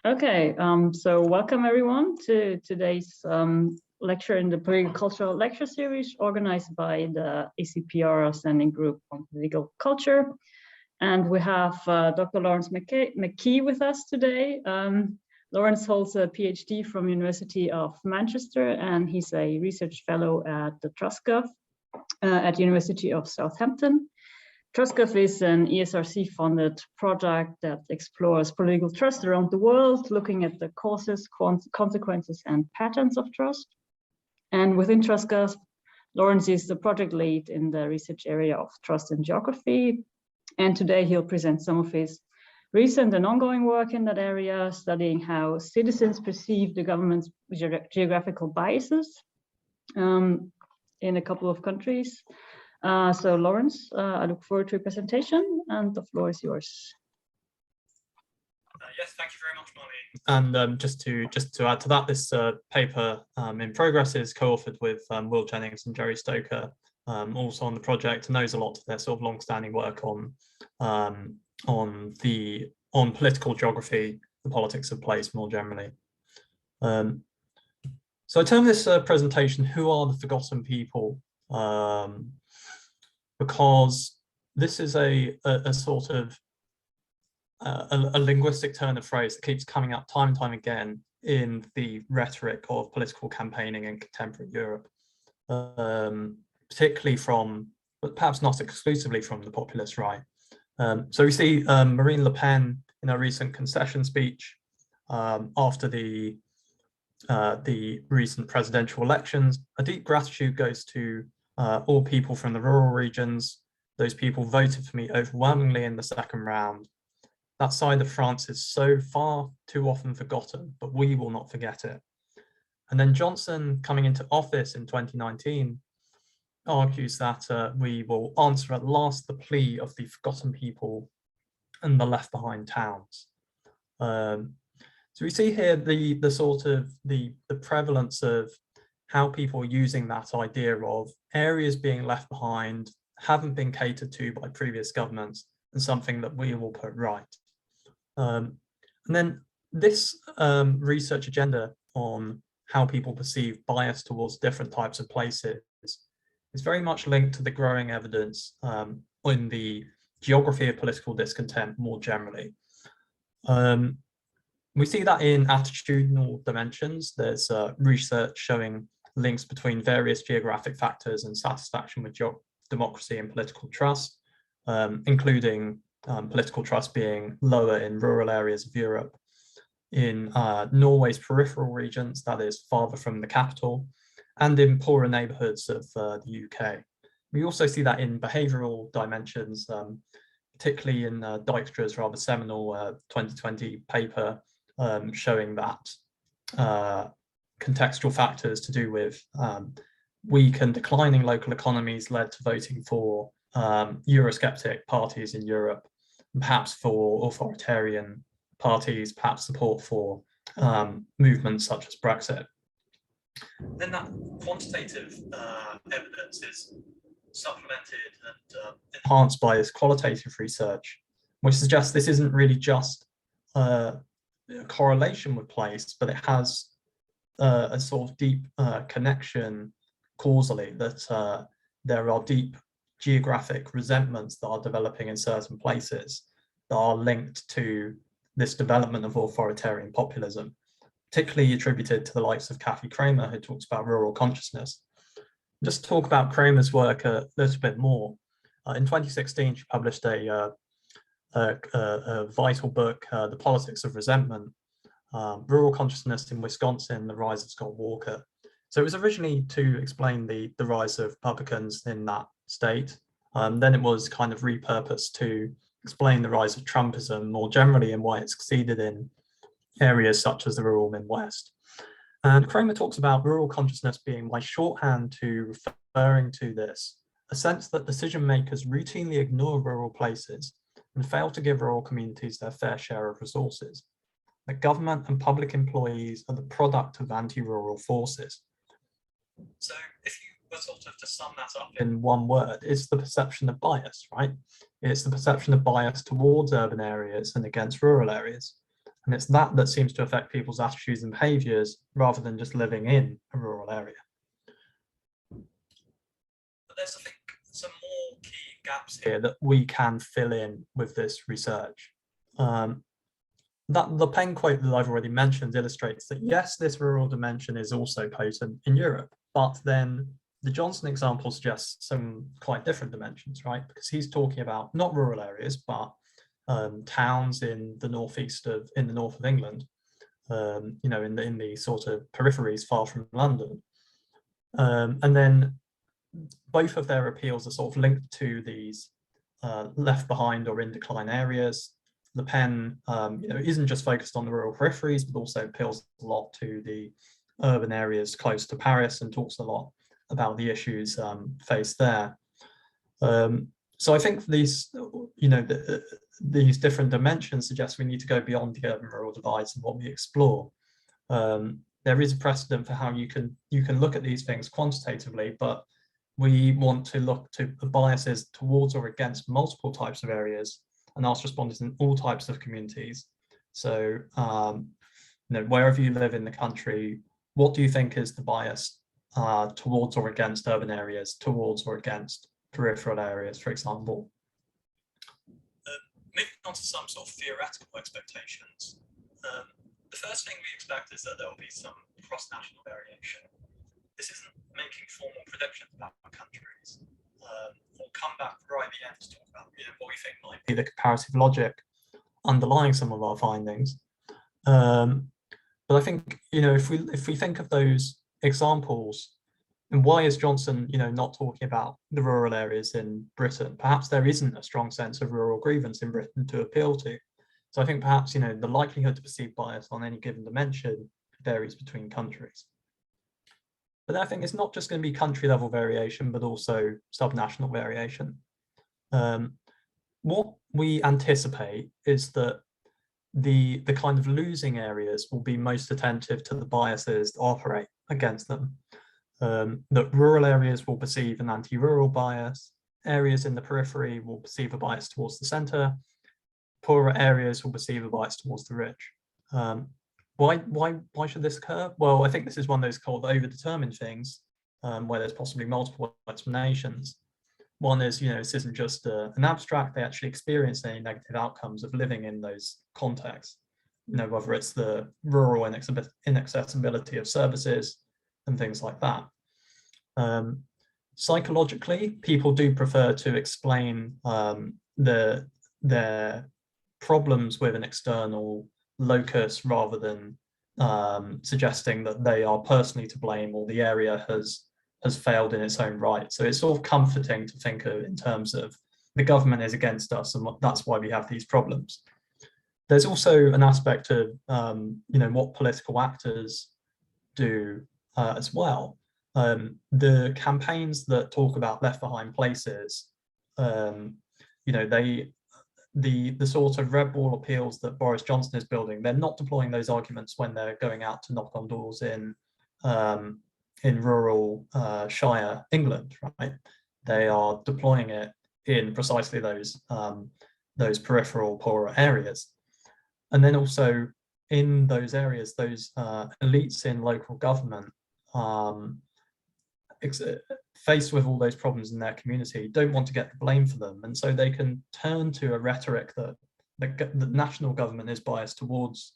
Okay, so welcome everyone to today's lecture in the political cultural lecture series organized by the ACPR Standing Group on Political Culture. And we have Dr. Lawrence McKay with us today. Lawrence holds a PhD from University of Manchester, and he's a research fellow at the TrustGov at University of Southampton. TrustGov is an ESRC-funded project that explores political trust around the world, looking at the causes, consequences, and patterns of trust. And within TrustGov, Lawrence is the project lead in the research area of trust and geography. And today he'll present some of his recent and ongoing work in that area, studying how citizens perceive the government's geographical biases in a couple of countries. So Lawrence, I look forward to your presentation, and the floor is yours. Yes, thank you very much, Molly. And just to add to that, this paper in progress is co-authored with Will Jennings and Gerry Stoker, also on the project, and owes a lot to their sort of long-standing work on political geography, the politics of place more generally. So I term this presentation, "Who are the Forgotten People?" Because this is a sort of a linguistic turn of phrase that keeps coming up time and time again in the rhetoric of political campaigning in contemporary Europe, particularly from, but perhaps not exclusively from, the populist right. So we see Marine Le Pen in her recent concession speech after the recent presidential elections. A deep gratitude goes to all people from the rural regions. Those people voted for me overwhelmingly in the second round. That side of France is so far too often forgotten, but we will not forget it. And then Johnson, coming into office in 2019, argues that we will answer at last the plea of the forgotten people and the left behind towns. So we see here the sort of the prevalence of how people are using that idea of areas being left behind, haven't been catered to by previous governments, and something that we will put right. And then this research agenda on how people perceive bias towards different types of places is very much linked to the growing evidence in the geography of political discontent more generally. We see that in attitudinal dimensions. There's research showing links between various geographic factors and satisfaction with democracy and political trust, including political trust being lower in rural areas of Europe, in Norway's peripheral regions, that is farther from the capital, and in poorer neighbourhoods of the UK. We also see that in behavioural dimensions, particularly in Dijkstra's rather seminal 2020 paper showing that contextual factors to do with weak and declining local economies led to voting for Eurosceptic parties in Europe, perhaps for authoritarian parties, perhaps support for movements such as Brexit. Then that quantitative evidence is supplemented and enhanced by this qualitative research, which suggests this isn't really just a correlation with place, but it has a sort of deep connection causally, that there are deep geographic resentments that are developing in certain places that are linked to this development of authoritarian populism, particularly attributed to the likes of Kathy Kramer, who talks about rural consciousness. Just to talk about Kramer's work a little bit more, in 2016, she published a vital book, The Politics of Resentment, Rural Consciousness in Wisconsin, The Rise of Scott Walker. So it was originally to explain the rise of Republicans in that state. Then it was kind of repurposed to explain the rise of Trumpism more generally and why it succeeded in areas such as the rural Midwest. And Kramer talks about rural consciousness being my shorthand to referring to this, a sense that decision makers routinely ignore rural places and fail to give rural communities their fair share of resources. That government and public employees are the product of anti-rural forces. So if you were sort of to sum that up in one word, it's the perception of bias, right? It's the perception of bias towards urban areas and against rural areas. And it's that that seems to affect people's attitudes and behaviours rather than just living in a rural area. But there's, I think, some more key gaps here that we can fill in with this research. That the Penn quote that I've already mentioned illustrates that, yes, this rural dimension is also potent in Europe, but then the Johnson example suggests some quite different dimensions, right? Because he's talking about not rural areas, but towns in the north of England, you know, in the sort of peripheries far from London. And then both of their appeals are sort of linked to these left behind or in decline areas. The Penn, you know, isn't just focused on the rural peripheries, but also appeals a lot to the urban areas close to Paris and talks a lot about the issues faced there. So I think these, you know, these different dimensions suggest we need to go beyond the urban-rural divides and what we explore. There is a precedent for how you can look at these things quantitatively, but we want to look to the biases towards or against multiple types of areas and ask respondents in all types of communities. So, you know, wherever you live in the country, what do you think is the bias towards or against urban areas, towards or against peripheral areas, for example? Moving on to some sort of theoretical expectations. The first thing we expect is that there will be some cross-national variation. This isn't making formal predictions about countries. We'll come back right at the end to talk about, you know, what we think might be the comparative logic underlying some of our findings. But I think, you know, if we think of those examples, and why is Johnson, you know, not talking about the rural areas in Britain? Perhaps there isn't a strong sense of rural grievance in Britain to appeal to. So I think perhaps, you know, the likelihood to perceive bias on any given dimension varies between countries. But I think it's not just going to be country level variation, but also subnational variation. What we anticipate is that the kind of losing areas will be most attentive to the biases that operate against them. That rural areas will perceive an anti-rural bias, areas in the periphery will perceive a bias towards the centre, poorer areas will perceive a bias towards the rich. Why should this occur? Well, I think this is one of those called overdetermined things, where there's possibly multiple explanations. One is, you know, this isn't just an abstract, they actually experience any negative outcomes of living in those contexts. You know, whether it's the rural inaccessibility of services and things like that. Psychologically, people do prefer to explain their problems with an external locus rather than suggesting that they are personally to blame or the area has failed in its own right. So it's sort of comforting to think of in terms of the government is against us and that's why we have these problems. There's also an aspect of you know, what political actors do as well. The campaigns that talk about left behind places, you know, the sort of red wall appeals that Boris Johnson is building, they're not deploying those arguments when they're going out to knock on doors in rural Shire England, right? They are deploying it in precisely those peripheral poorer areas. And then also in those areas, those elites in local government, faced with all those problems in their community, don't want to get the blame for them. And so they can turn to a rhetoric that the national government is biased towards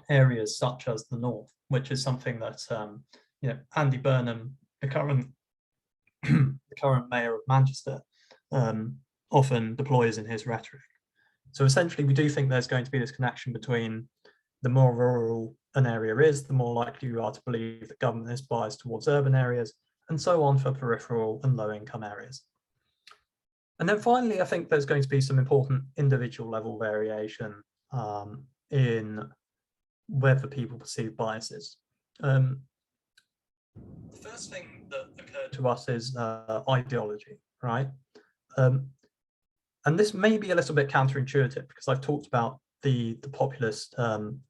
areas such as the north, which is something that you know, Andy Burnham, the current mayor of Manchester, often deploys in his rhetoric. So essentially, we do think there's going to be this connection between the more rural an area is, the more likely you are to believe that government is biased towards urban areas, and so on for peripheral and low-income areas. And then finally, I think there's going to be some important individual level variation in whether people perceive biases. The first thing that occurred to us is ideology, right? And this may be a little bit counterintuitive because I've talked about the populist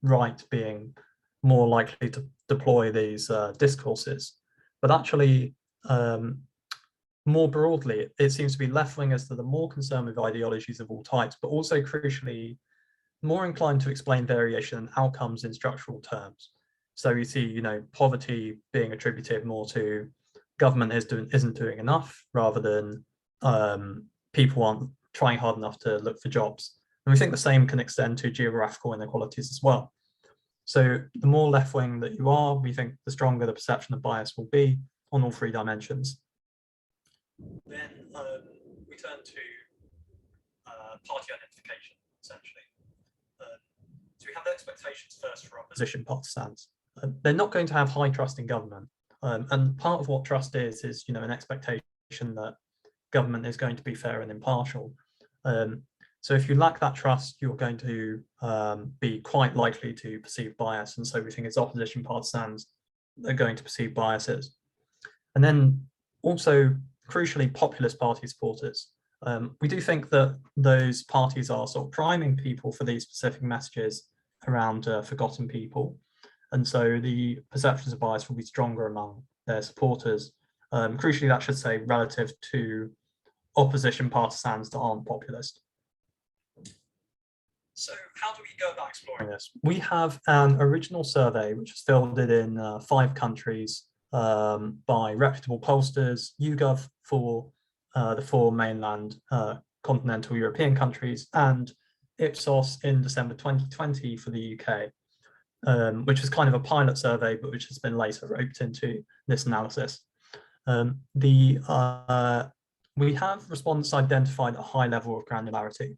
right being more likely to deploy these discourses, but actually more broadly, it seems to be left-wingers that are more concerned with ideologies of all types, but also crucially more inclined to explain variation and outcomes in structural terms. So you see, poverty being attributed more to government isn't doing enough, rather than people aren't trying hard enough to look for jobs. And we think the same can extend to geographical inequalities as well. So the more left-wing that you are, we think the stronger the perception of bias will be on all three dimensions. Then we turn to party identification, essentially. So we have the expectations first for opposition partisans. They're not going to have high trust in government. And part of what trust is an expectation that government is going to be fair and impartial. So if you lack that trust, you're going to be quite likely to perceive bias. And so we think it's opposition partisans that are going to perceive biases. And then also, crucially, populist party supporters. We do think that those parties are sort of priming people for these specific messages around forgotten people. And so the perceptions of bias will be stronger among their supporters. Crucially, that should say relative to opposition partisans that aren't populist. So how do we go about exploring this? We have an original survey, which is fielded in 5 countries by reputable pollsters, YouGov for the 4 mainland continental European countries, and Ipsos in December 2020 for the UK, which was kind of a pilot survey, but which has been later roped into this analysis. We have respondents identified a high level of granularity.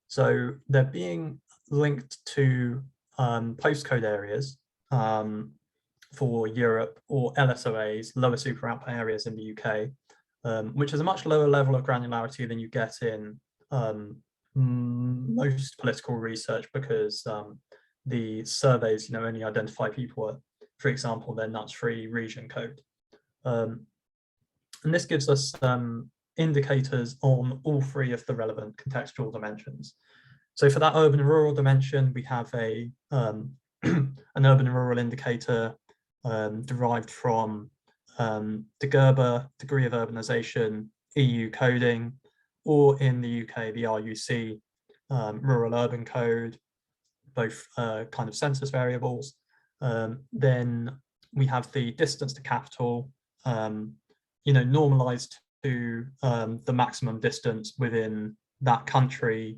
So they're being linked to postcode areas for Europe, or LSOAs, lower super output areas in the UK, which is a much lower level of granularity than you get in most political research, because the surveys only identify people at, for example, their nuts-free region code. And this gives us indicators on all 3 of the relevant contextual dimensions. So for that urban and rural dimension, we have an urban and rural indicator derived from the Gerber, degree of urbanization, EU coding, or in the UK, the RUC, rural urban code, both kind of census variables. Then we have the distance to capital, normalized to the maximum distance within that country's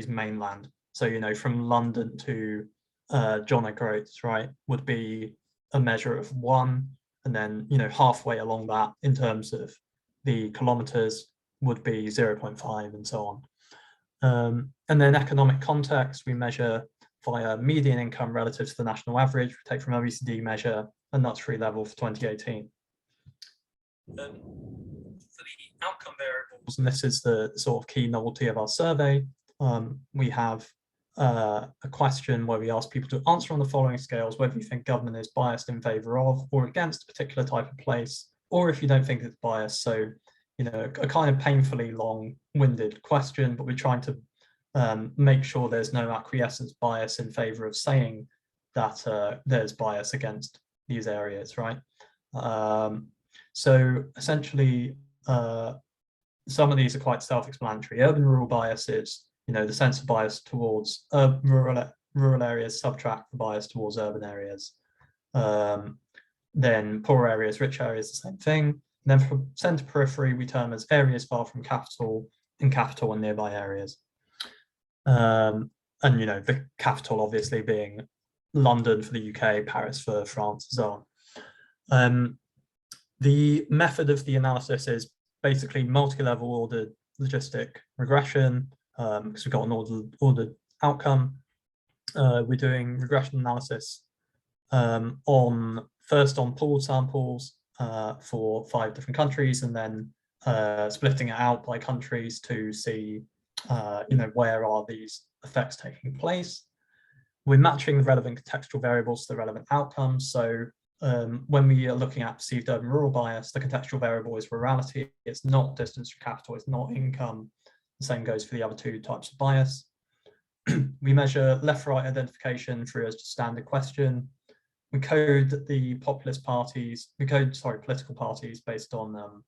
mainland. So, from London to John O'Groats, right, would be a measure of 1, and then, halfway along that in terms of the kilometers would be 0.5, and so on. And then economic context, we measure via median income relative to the national average. We take from OECD measure a nuts-free level for 2018. For the outcome variables, and this is the sort of key novelty of our survey, we have a question where we ask people to answer on the following scales whether you think government is biased in favour of or against a particular type of place, or if you don't think it's biased. So, a kind of painfully long-winded question, but we're trying to make sure there's no acquiescence bias in favour of saying that there's bias against these areas, right? So essentially, some of these are quite self-explanatory. Urban-rural biases, the sense of bias towards rural areas subtract the bias towards urban areas. Then poor areas, rich areas, the same thing. And then for centre periphery, we term as areas far from capital and capital and nearby areas. And the capital obviously being London for the UK, Paris for France, and so on. The method of the analysis is basically multi-level ordered logistic regression, because we've got an ordered outcome. We're doing regression analysis first on pooled samples for 5 different countries, and then splitting it out by countries to see where are these effects taking place. We're matching the relevant contextual variables to the relevant outcomes. So when we are looking at perceived urban-rural bias, the contextual variable is rurality. It's not distance from capital, it's not income. The same goes for the other 2 types of bias. We measure left-right identification through a standard question. We code the political parties based on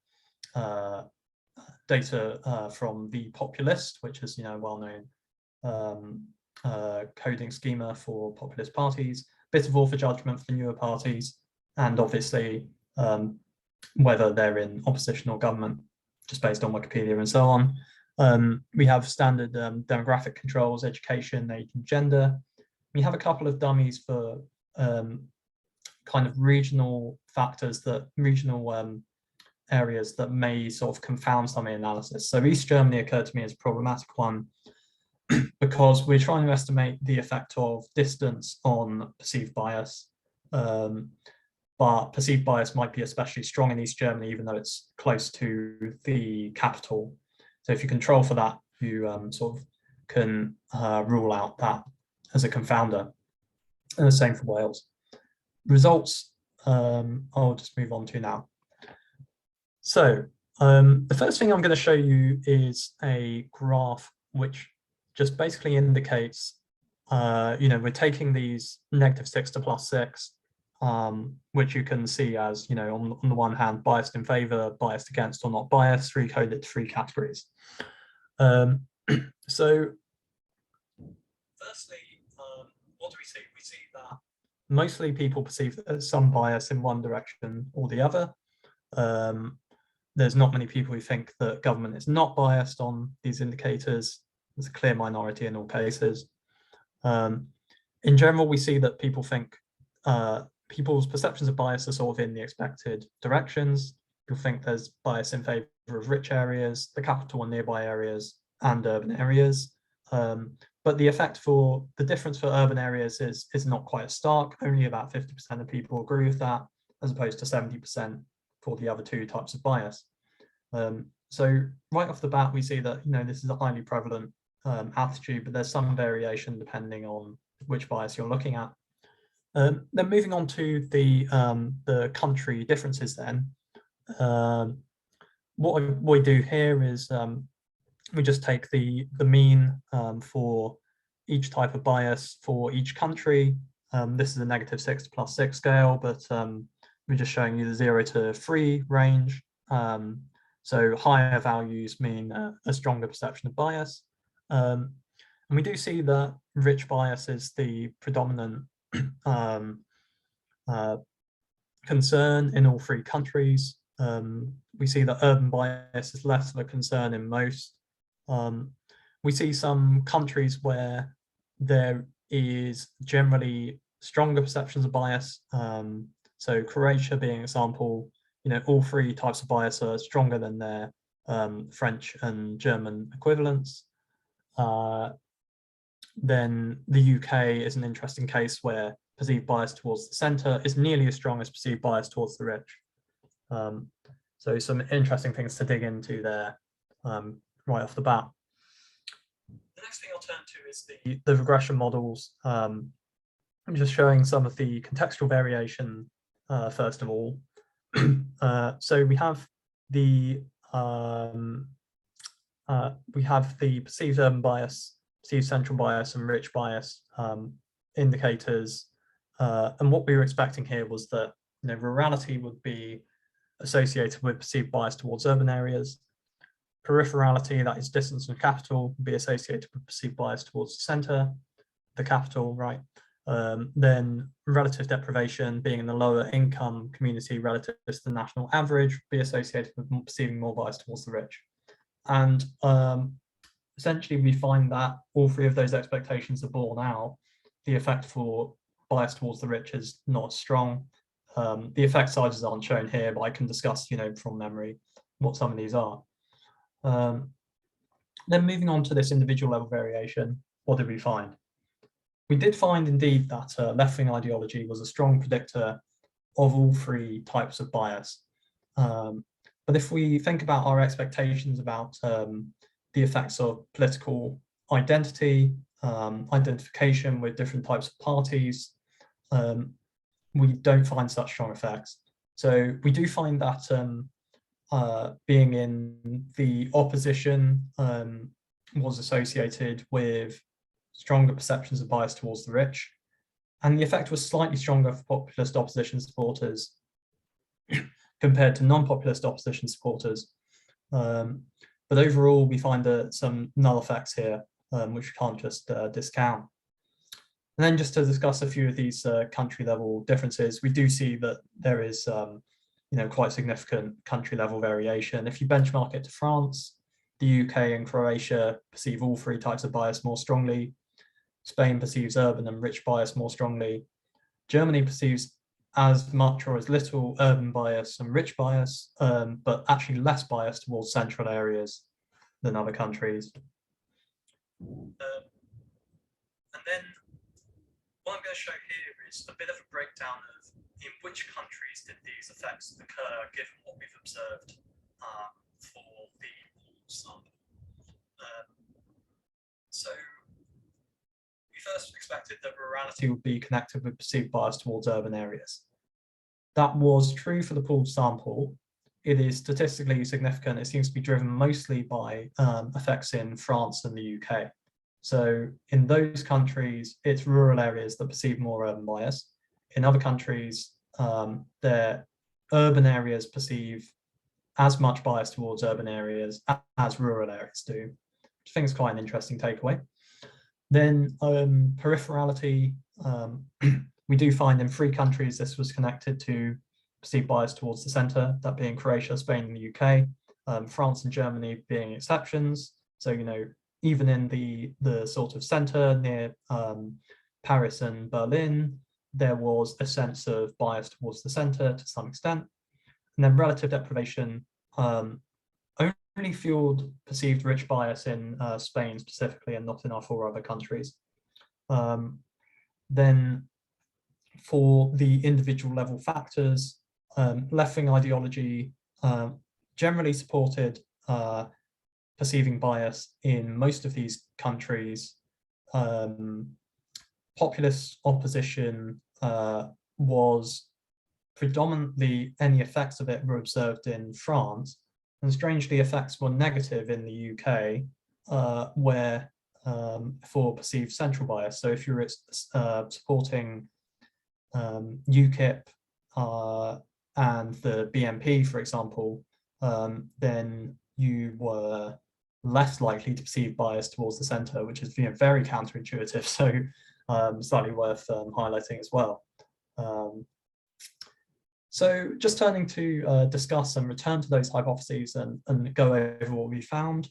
data from the populist, which is well-known coding schema for populist parties, bit of author judgment for the newer parties, and obviously whether they're in opposition or government, just based on Wikipedia and so on. We have standard demographic controls, education, age and gender. We have a couple of dummies for kind of regional factors, regional areas that may sort of confound some of the analysis. So East Germany occurred to me as a problematic one because we're trying to estimate the effect of distance on perceived bias. But perceived bias might be especially strong in East Germany, even though it's close to the capital. So if you control for that, you sort of can rule out that as a confounder. And the same for Wales. Results, I'll just move on to now. So the first thing I'm going to show you is a graph which just basically indicates, we're taking these -6 to +6, which you can see as, on the one hand, biased in favor, biased against, or not biased, recoded to 3 categories. So firstly, what do we see? We see that mostly people perceive that there's some bias in one direction or the other. There's not many people who think that government is not biased on these indicators. There's a clear minority in all cases. In general, we see that people think people's perceptions of bias are sort of in the expected directions. People think there's bias in favor of rich areas, the capital and nearby areas, and urban areas. But the difference for urban areas is not quite as stark. Only about 50% of people agree with that, as opposed to 70% for the other 2 types of bias. So right off the bat, we see that this is a highly prevalent attitude, but there's some variation depending on which bias you're looking at. Then moving on to the country differences then. What we do here is we just take the mean for each type of bias for each country. This is a -6 to +6 scale, but we're just showing you the 0 to 3 range. So higher values mean a stronger perception of bias. And we do see that rich bias is the predominant concern in all 3 countries. We see that urban bias is less of a concern in most. We see some countries where there is generally stronger perceptions of bias. So Croatia being an example, all 3 types of bias are stronger than their French and German equivalents. Then the UK is an interesting case where perceived bias towards the centre is nearly as strong as perceived bias towards the rich. So some interesting things to dig into there right off the bat. The next thing I'll turn to is the regression models. I'm just showing some of the contextual variation first of all. So we have the perceived urban bias, perceived central bias, and rich bias indicators. And what we were expecting here was that rurality would be associated with perceived bias towards urban areas. Peripherality, that is distance from capital, would be associated with perceived bias towards the centre, the capital, right? Then relative deprivation, being in the lower income community relative to the national average, would be associated with perceiving more bias towards the rich. And essentially, we find that all 3 of those expectations are borne out. The effect for bias towards the rich is not strong. The effect sizes aren't shown here, but I can discuss, from memory what some of these are. Then moving on to this individual level variation, what did we find? We did find indeed that left-wing ideology was a strong predictor of all 3 types of bias. But if we think about our expectations about the effects of political identity, identification with different types of parties, we don't find such strong effects. So we do find that being in the opposition was associated with stronger perceptions of bias towards the rich, and the effect was slightly stronger for populist opposition supporters compared to non-populist opposition supporters. But overall, we find some null effects here. which we can't just discount. And then just to discuss a few of these country level differences, we do see that there is quite significant country level variation. If you benchmark it to France, the UK and Croatia perceive all three types of bias more strongly. Spain perceives urban and rich bias more strongly. Germany perceives as much or as little urban bias and rich bias, but actually less bias towards central areas than other countries. And then what I'm going to show here is a bit of a breakdown of in which countries did these effects occur, given what we've observed for the sample. So we first expected that rurality would be connected with perceived bias towards urban areas. That was true for the pooled sample. It is statistically significant. It seems to be driven mostly by effects in France and the UK. So in those countries, it's rural areas that perceive more urban bias. In other countries, their urban areas perceive as much bias towards urban areas as rural areas do, which I think is quite an interesting takeaway. Then peripherality, we do find in 3 countries this was connected to perceived bias towards the centre, that being Croatia, Spain, and the UK, France and Germany being exceptions. So, even in the sort of centre near Paris and Berlin, there was a sense of bias towards the centre to some extent. And then relative deprivation only fueled perceived rich bias in Spain specifically, and not in our 4 other countries. Then for the individual level factors, left-wing ideology generally supported perceiving bias in most of these countries. Populist opposition was predominantly, any effects of it were observed in France, and strangely effects were negative in the UK, where for perceived central bias. So if you're supporting UKIP and the BNP, for example, then you were less likely to perceive bias towards the centre, which is very counterintuitive. So slightly worth highlighting as well. So just turning to discuss and return to those hypotheses and go over what we found.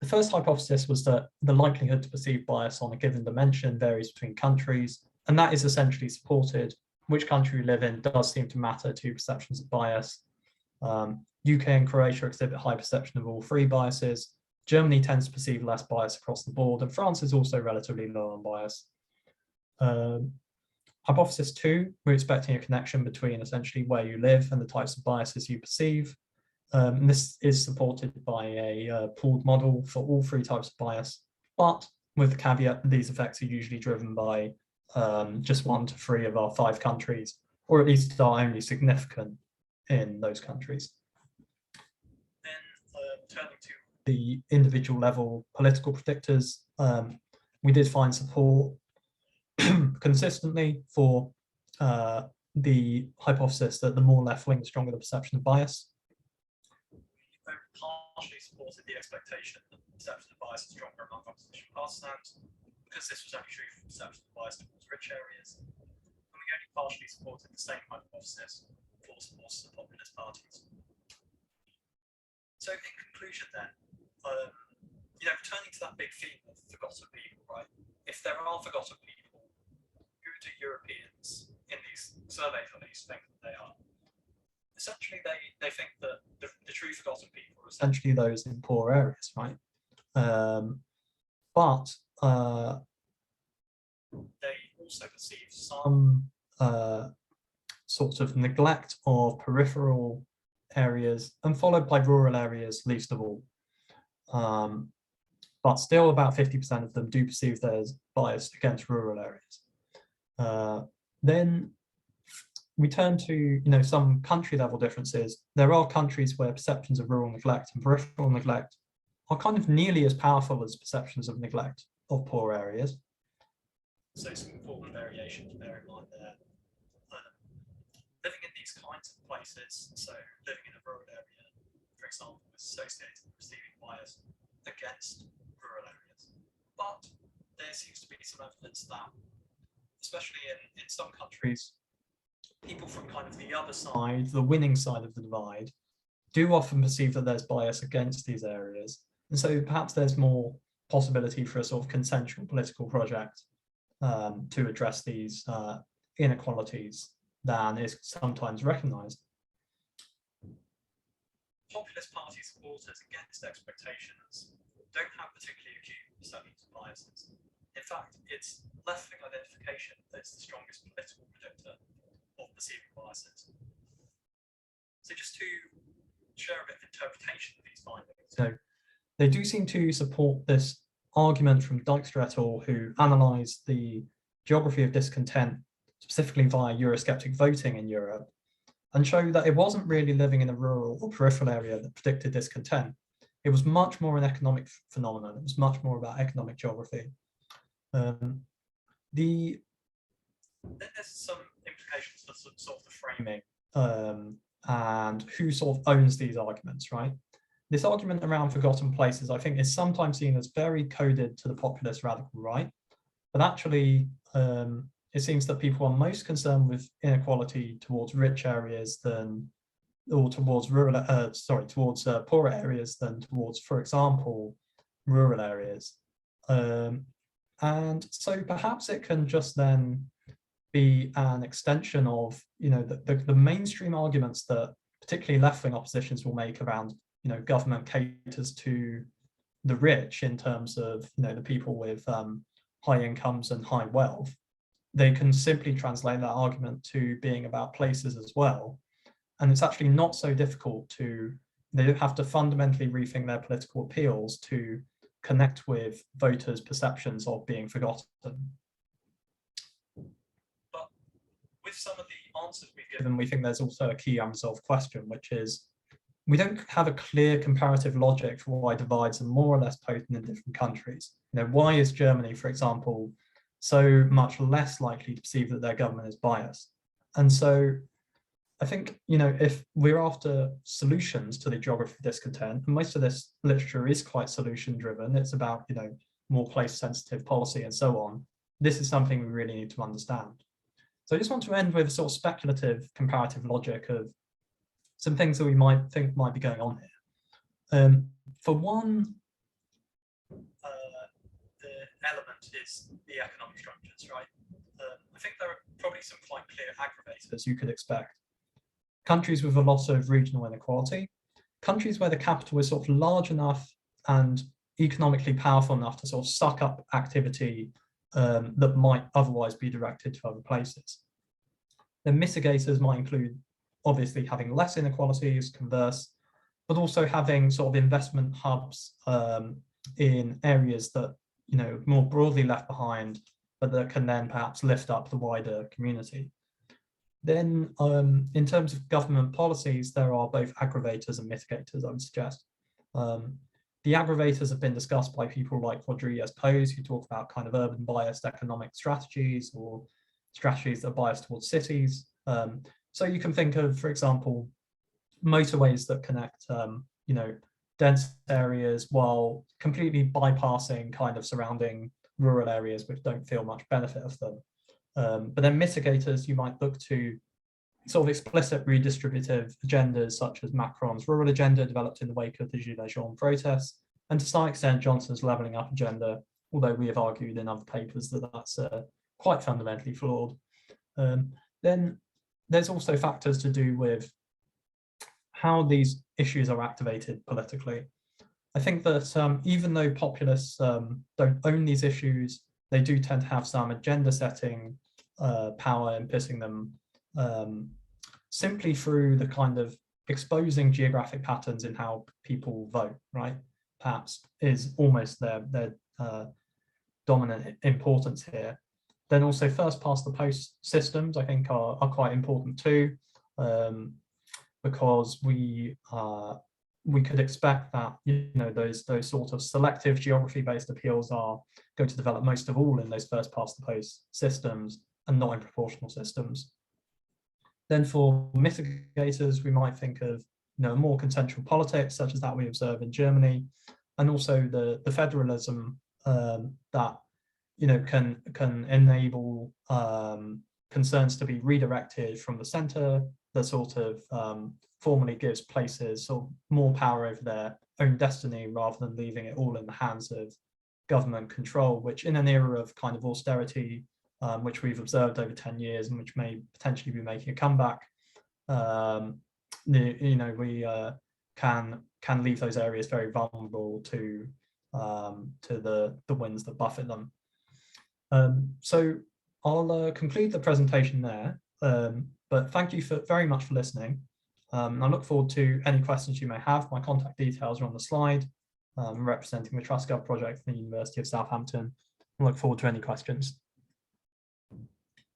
The first hypothesis was that the likelihood to perceive bias on a given dimension varies between countries, and that is essentially supported. Which country you live in does seem to matter to perceptions of bias. UK and Croatia exhibit high perception of all 3 biases. Germany tends to perceive less bias across the board, and France is also relatively low on bias. Hypothesis 2, we're expecting a connection between essentially where you live and the types of biases you perceive. And this is supported by a pooled model for all 3 types of bias, but with the caveat that these effects are usually driven by just 1 to 3 of our 5 countries, or at least are only significant in those countries. Then turning to the individual level political predictors, we did find support consistently for the hypothesis that the more left-wing, the stronger the perception of bias. We partially supported the expectation that the perception of bias is stronger among opposition partisans, because this was only true for perception of bias towards rich areas. And we only partially supported the same hypothesis for supporters of populist parties. So in conclusion then, returning to that big theme of forgotten people, right? If there are forgotten people, who do Europeans in these surveys at least think that they are? Essentially, they think that the true forgotten people are essentially those in poor areas, right? But they also perceive some sort of neglect of peripheral areas, and followed by rural areas least of all. But still about 50% of them do perceive there's bias against rural areas. Then we turn to some country level differences. There are countries where perceptions of rural neglect and peripheral neglect are kind of nearly as powerful as perceptions of neglect of poor areas. So some important variation to bear in mind there. Living in these kinds of places, so living in a rural area, for example, is associated with perceiving bias against rural areas. but there seems to be some evidence that, especially in some countries, people from kind of the other side, the winning side of the divide, do often perceive that there's bias against these areas. And so perhaps there's more possibility for a sort of consensual political project to address these inequalities than is sometimes recognised. Populist party supporters against expectations don't have particularly acute perceptions of biases. In fact, it's left-wing identification that's the strongest political predictor of perceiving biases. So just to share a bit of interpretation of these findings. So they do seem to support this argument from Dijkstra et al., who analysed the geography of discontent, specifically via Eurosceptic voting in Europe, and show that it wasn't really living in a rural or peripheral area that predicted discontent. It was much more an economic phenomenon. It was much more about economic geography. Then there's some implications for sort of the framing and who sort of owns these arguments, right? This argument around forgotten places, I think, is sometimes seen as very coded to the populist radical right, but actually it seems that people are most concerned with inequality towards rich areas than, or towards rural, towards poorer areas than towards, for example, rural areas. And so perhaps it can just then be an extension of, the mainstream arguments that particularly left-wing oppositions will make around, government caters to the rich in terms of, the people with high incomes and high wealth. They can simply translate that argument to being about places as well. And it's actually not so difficult they don't have to fundamentally rethink their political appeals to connect with voters' perceptions of being forgotten. But with some of the answers we've given, we think there's also a key unresolved question, which is, we don't have a clear comparative logic for why divides are more or less potent in different countries. Why is Germany, for example, so much less likely to perceive that their government is biased? And so I think, if we're after solutions to the geography of discontent, and most of this literature is quite solution driven, it's about, more place sensitive policy and so on, this is something we really need to understand. So I just want to end with a sort of speculative comparative logic of some things that we might think might be going on here. For one, the element is the economic structures, right? I think there are probably some quite clear aggravators you could expect. Countries with a lot of regional inequality, countries where the capital is sort of large enough and economically powerful enough to sort of suck up activity that might otherwise be directed to other places. Then mitigators might include, obviously, having less inequalities, converse, but also having sort of investment hubs in areas that, more broadly left behind, but that can then perhaps lift up the wider community. Then in terms of government policies, there are both aggravators and mitigators, I would suggest. The aggravators have been discussed by people like Rodriguez Pose, who talk about kind of urban biased economic strategies or strategies that are biased towards cities. So you can think of, for example, motorways that connect, dense areas while completely bypassing kind of surrounding rural areas which don't feel much benefit of them. But then mitigators, you might look to sort of explicit redistributive agendas such as Macron's rural agenda developed in the wake of the Gilets jaunes protests, and to some extent Johnson's levelling up agenda, although we have argued in other papers that that's quite fundamentally flawed. Then there's also factors to do with how these issues are activated politically. I think that even though populists don't own these issues, they do tend to have some agenda setting power imposing them simply through the kind of exposing geographic patterns in how people vote, right? Perhaps is almost their dominant importance here. Then also first past the post systems, I think are quite important too, because we could expect that those sort of selective geography-based appeals are going to develop most of all in those first past the post systems and not in proportional systems. Then for mitigators, we might think of more consensual politics, such as that we observe in Germany, and also the federalism that can enable concerns to be redirected from the centre, that sort of formally gives places sort of more power over their own destiny rather than leaving it all in the hands of government control, which in an era of kind of austerity, which we've observed over 10 years and which may potentially be making a comeback, we can leave those areas very vulnerable to the winds that buffet them. So I'll conclude the presentation there, but thank you very much for listening. I look forward to any questions you may have. My contact details are on the slide. I'm representing the TrustGov project from the University of Southampton. I look forward to any questions.